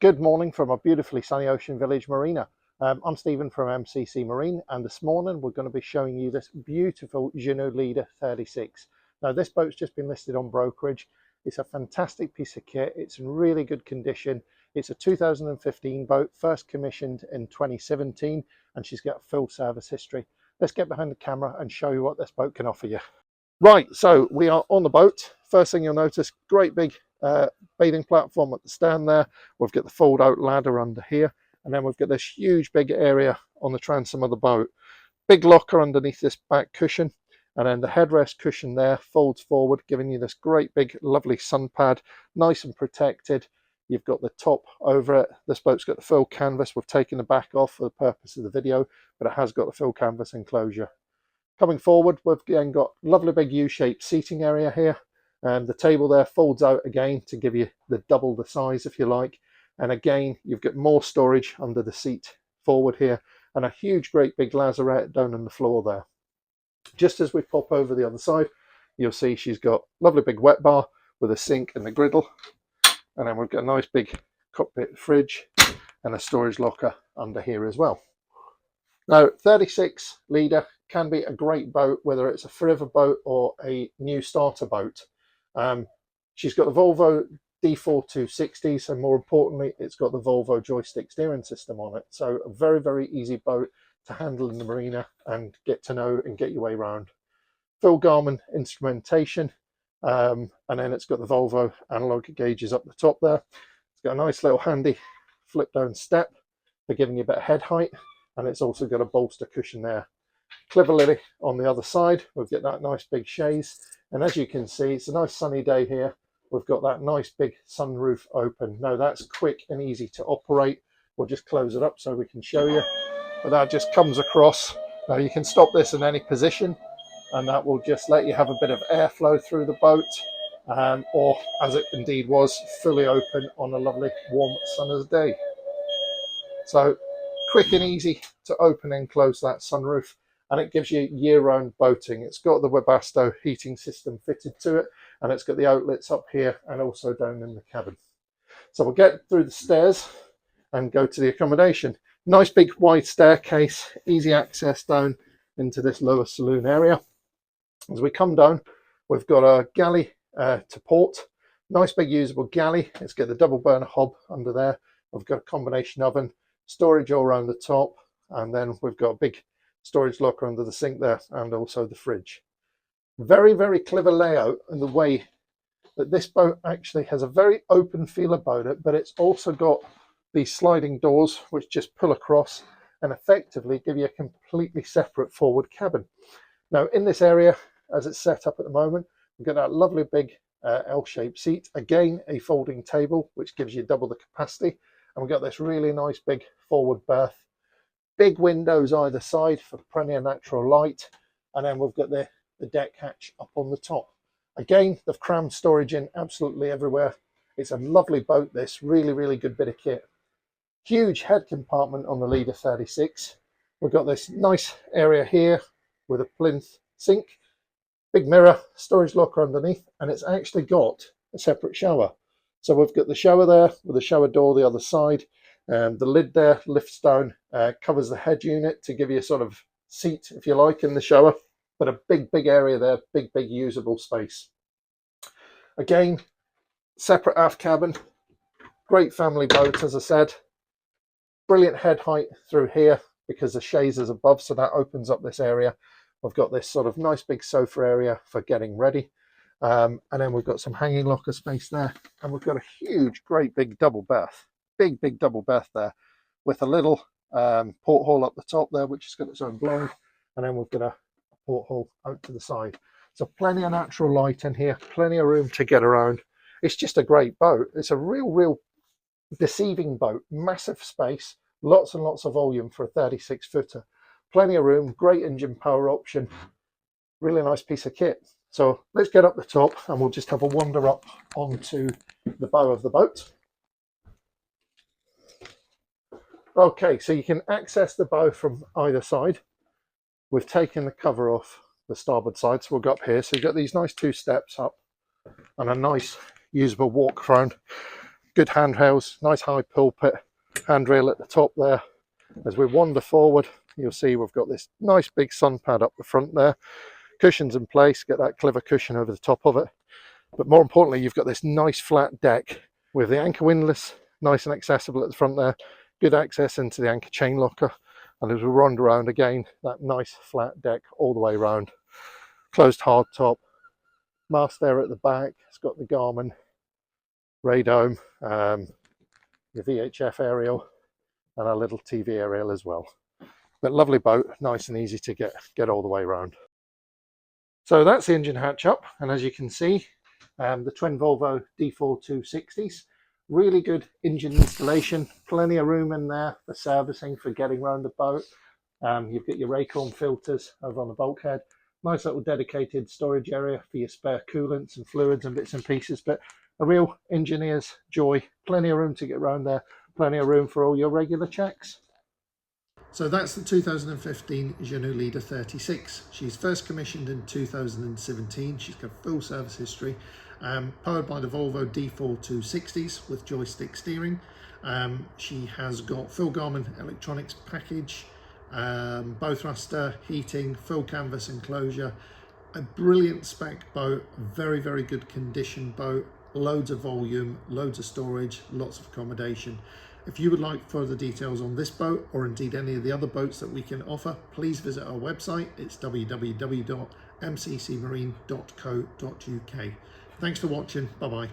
Good morning from a beautifully sunny ocean village marina. I'm Stephen from MCC Marine, and this morning we're going to be showing you this beautiful Jeanneau Leader 36. Now this boat's just been listed on brokerage. It's a fantastic piece of kit. It's in really good condition. It's a 2015 boat, first commissioned in 2017, and she's got a full service history. Let's get behind the camera and show you what this boat can offer you. Right, so we are on the boat. First thing you'll notice, great big bathing platform at the stand there. We've got the fold out ladder under here, and then we've got this huge big area on the transom of the boat. Big locker underneath this back cushion, and then the headrest cushion there folds forward, giving you this great big lovely sun pad, nice and protected. You've got the top over it. This boat's got the full canvas. We've taken the back off for the purpose of the video, but it has got the full canvas enclosure. Coming forward, we've again got lovely big U-shaped seating area here, and the table there folds out again to give you double the size if you like. And again, you've got more storage under the seat forward here, and a huge great big lazarette down on the floor there. Just as we pop over the other side, you'll see she's got lovely big wet bar with a sink and a griddle, and then we've got a nice big cockpit fridge and a storage locker under here as well. Now 36 Leader can be a great boat, whether it's a forever boat or a new starter boat. She's got the Volvo D4 260s, and more importantly, it's got the Volvo JoyStick steering system on it. So a very, very easy boat to handle in the marina and get to know and get your way around. Full Garmin instrumentation, and then it's got the Volvo analog gauges up the top there. It's got a nice little handy flip down step for giving you a bit of head height, and it's also got a bolster cushion there. Cliver lily on the other side. We've got that nice big chaise, and as you can see, it's a nice sunny day here. We've got that nice big sunroof open. Now that's quick and easy to operate. We'll just close it up so we can show you, but that just comes across. Now you can stop this in any position, and that will just let you have a bit of airflow through the boat, or as it indeed was, fully open on a lovely warm summer's day. So quick and easy to open and close that sunroof, and it gives you year-round boating. It's got the Webasto heating system fitted to it, and it's got the outlets up here and also down in the cabin. So we'll get through the stairs and go to the accommodation. Nice big wide staircase, easy access down into this lower saloon area. As we come down, we've got a galley to port. Nice big usable galley. It's got the double burner hob under there. We've got a combination oven, storage all around the top, and then we've got a big storage locker under the sink there, and also the fridge. Very, very clever layout in the way that this boat actually has a very open feel about it, but it's also got these sliding doors which just pull across and effectively give you a completely separate forward cabin. Now in this area, as it's set up at the moment, we've got that lovely big L-shaped seat, again a folding table which gives you double the capacity, and we've got this really nice big forward berth. Big windows either side for plenty of natural light, and then we've got the deck hatch up on the top. Again, they've crammed storage in absolutely everywhere. It's a lovely boat, this really, really good bit of kit. Huge head compartment on the Leader 36. We've got this nice area here with a plinth sink, big mirror, storage locker underneath, and it's actually got a separate shower. So we've got the shower there with a shower door the other side. The lid there lifts down, covers the head unit to give you a sort of seat, if you like, in the shower, but a big, big area there, big usable space. Again, separate aft cabin, great family boat, as I said. Brilliant head height through here because the chaise is above, so that opens up this area. We've got this sort of nice big sofa area for getting ready, and then we've got some hanging locker space there, and we've got a huge, great big double berth. Big double berth there with a little porthole up the top there, which has got its own blind, and then we've got a porthole out to the side. So plenty of natural light in here, plenty of room to get around. It's just a great boat. It's a real deceiving boat. Massive space, lots and lots of volume for a 36 footer. Plenty of room, great engine power option, really nice piece of kit. So let's get up the top and we'll just have a wander up onto the bow of the boat. Okay, so you can access the bow from either side. We've taken the cover off the starboard side, so we'll go up here. So you've got these nice two steps up and a nice usable walk around. Good handrails, nice high pulpit, handrail at the top there. As we wander forward, you'll see we've got this nice big sun pad up the front there. Cushions in place, get that clever cushion over the top of it. But more importantly, you've got this nice flat deck with the anchor windlass, nice and accessible at the front there. Good access into the anchor chain locker. And as we wander around again, that nice flat deck all the way around. Closed hard top, mast there at the back. It's got the Garmin radome, the VHF aerial, and a little TV aerial as well. But lovely boat, nice and easy to get all the way around. So that's the engine hatch up, and as you can see, the twin Volvo D4 260s. Really good engine installation, plenty of room in there for servicing, for getting around the boat. You've got your Raycon filters over on the bulkhead. Nice little dedicated storage area for your spare coolants and fluids and bits and pieces, but a real engineer's joy. Plenty of room to get around there, plenty of room for all your regular checks. So that's the 2015 Jeanneau Leader 36. She's first commissioned in 2017. She's got full service history, powered by the Volvo D4 260s with joystick steering. She has got full Garmin electronics package, bow thruster, heating, full canvas enclosure, a brilliant spec boat, very, very good condition boat, loads of volume, loads of storage, lots of accommodation. If you would like further details on this boat or indeed any of the other boats that we can offer, please visit our website. It's www.mccmarine.co.uk. Thanks for watching. Bye-bye.